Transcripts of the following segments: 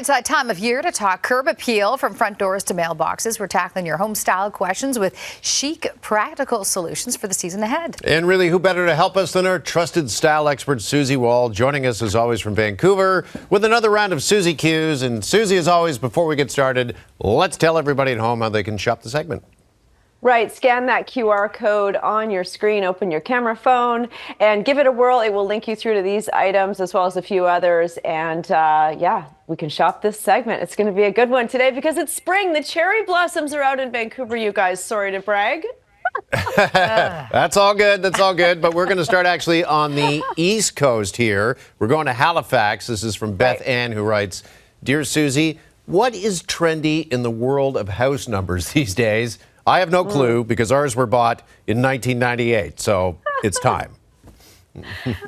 right, it's that time of year to talk curb appeal. From front doors to mailboxes, we're tackling your home style questions with chic, practical solutions for the season ahead. And really, who better to help us than our trusted style expert, Susie Wall, joining us as always from Vancouver with another round of Susie Qs. And Susie, as always, before we get started, let's tell everybody at home how they can shop the segment. Right, scan that QR code on your screen, open your camera phone, and give it a whirl. It will link you through to these items as well as a few others. And yeah, we can shop this segment. It's going to be a good one today because it's spring. The cherry blossoms are out in Vancouver, you guys. Sorry to brag. That's all good. That's all good. But we're going to start actually on the East Coast here. We're going to Halifax. This is from Beth Ann, who writes, "Dear Susie, what is trendy in the world of house numbers these days? I have no clue because ours were bought in 1998, so it's time."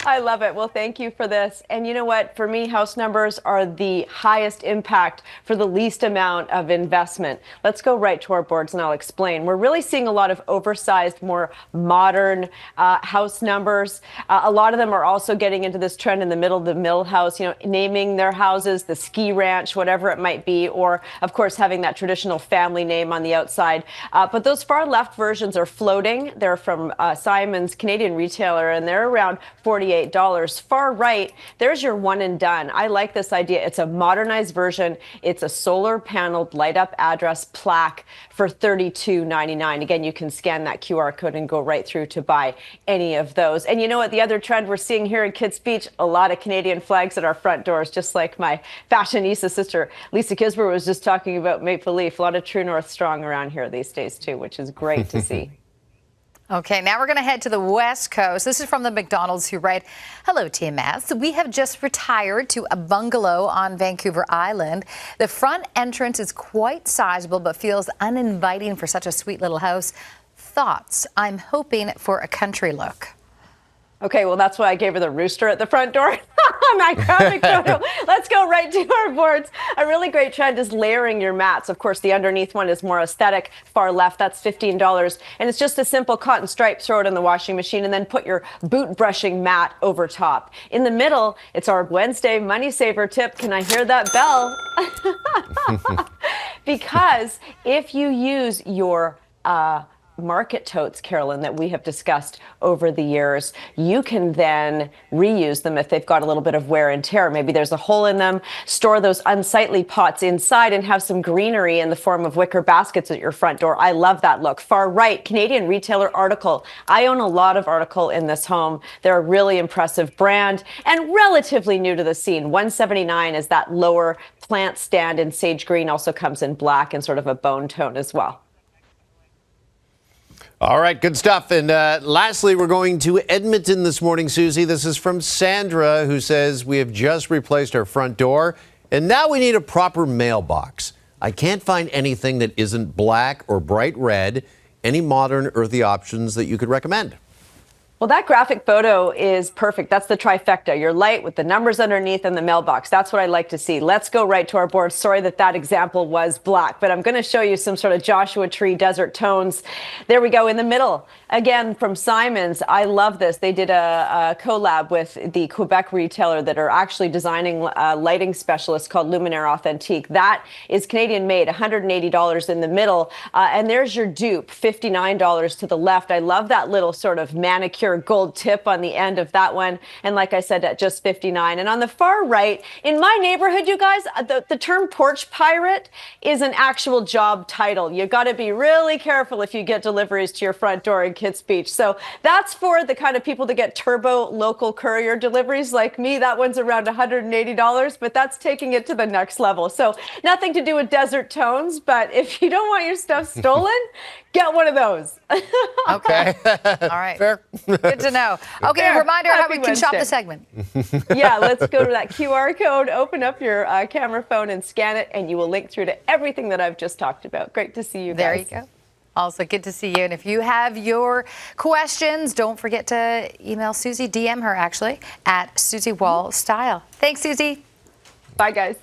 I love it. Well, thank you for this. And you know what? For me, house numbers are the highest impact for the least amount of investment. Let's go right to our boards and I'll explain. We're really seeing a lot of oversized, more modern house numbers. A lot of them are also getting into this trend in the middle of the mill house, you know, naming their houses the ski ranch, whatever it might be, or of course having that traditional family name on the outside. But those far left versions are floating. They're from Simon's, Canadian retailer, and they're around $48. Far right, there's your one and done. I like this idea. It's a modernized version. It's a solar paneled light up address plaque for $32.99. Again, you can scan that QR code and go right through to buy any of those. And you know what? The other trend we're seeing here in Kids Beach, a lot of Canadian flags at our front doors, just like my fashionista sister Lisa Qs was just talking about Maple Leaf. A lot of True North strong around here these days too, which is great to see. Okay, now we're going to head to the West Coast. This is from the McDonald's, who write, "Hello, TMS. We have just retired to a bungalow on Vancouver Island. The front entrance is quite sizable, but feels uninviting for such a sweet little house. Thoughts? I'm hoping for a country look." Okay, well, that's why I gave her the rooster at the front door. My graphic photo. Let's go right to our boards. A really great trend is layering your mats. Of course, the underneath one is more aesthetic. Far left, that's $15. And it's just a simple cotton stripe. Throw it in the washing machine and then put your boot brushing mat over top. In the middle, it's our Wednesday money saver tip. Can I hear that bell? Because if you use your market totes, Carolyn, that we have discussed over the years, you can then reuse them if they've got a little bit of wear and tear. Maybe there's a hole in them. Store those unsightly pots inside and have some greenery in the form of wicker baskets at your front door. I love that look. Far right, Canadian retailer Article. I own a lot of Article in this home. They're a really impressive brand and relatively new to the scene. $179 is that lower plant stand in sage green, also comes in black and sort of a bone tone as well. All right, good stuff. And lastly, we're going to Edmonton this morning, Susie. This is from Sandra, who says, "We have just replaced our front door, and now we need a proper mailbox. I can't find anything that isn't black or bright red. Any modern, earthy options that you could recommend?" Well, that graphic photo is perfect. That's the trifecta. Your light with the numbers underneath and the mailbox. That's what I like to see. Let's go right to our board. Sorry that example was black, but I'm going to show you some sort of Joshua Tree desert tones. There we go in the middle. Again, from Simon's. I love this. They did a collab with the Quebec retailer that are actually designing a lighting specialist called Luminaire Authentique. That is Canadian made, $180 in the middle. And there's your dupe, $59 to the left. I love that little sort of manicure gold tip on the end of that one, and like I said, at just $59. And on the far right, in my neighborhood, you guys, the term porch pirate is an actual job title. You got to be really careful if you get deliveries to your front door in Kids Beach. So that's for the kind of people that get turbo local courier deliveries like me. That one's around $180, but that's taking it to the next level. So nothing to do with desert tones, but if you don't want your stuff stolen, get one of those. Okay. All right. Fair. Good to know. Okay, a reminder how we can shop the segment. Yeah, let's go to that QR code, open up your camera phone and scan it, and you will link through to everything that I've just talked about. Great to see you guys. There you go. Also good to see you. And if you have your questions, don't forget to email Susie, DM her actually, at Susie Wall Style. Thanks, Susie. Bye, guys.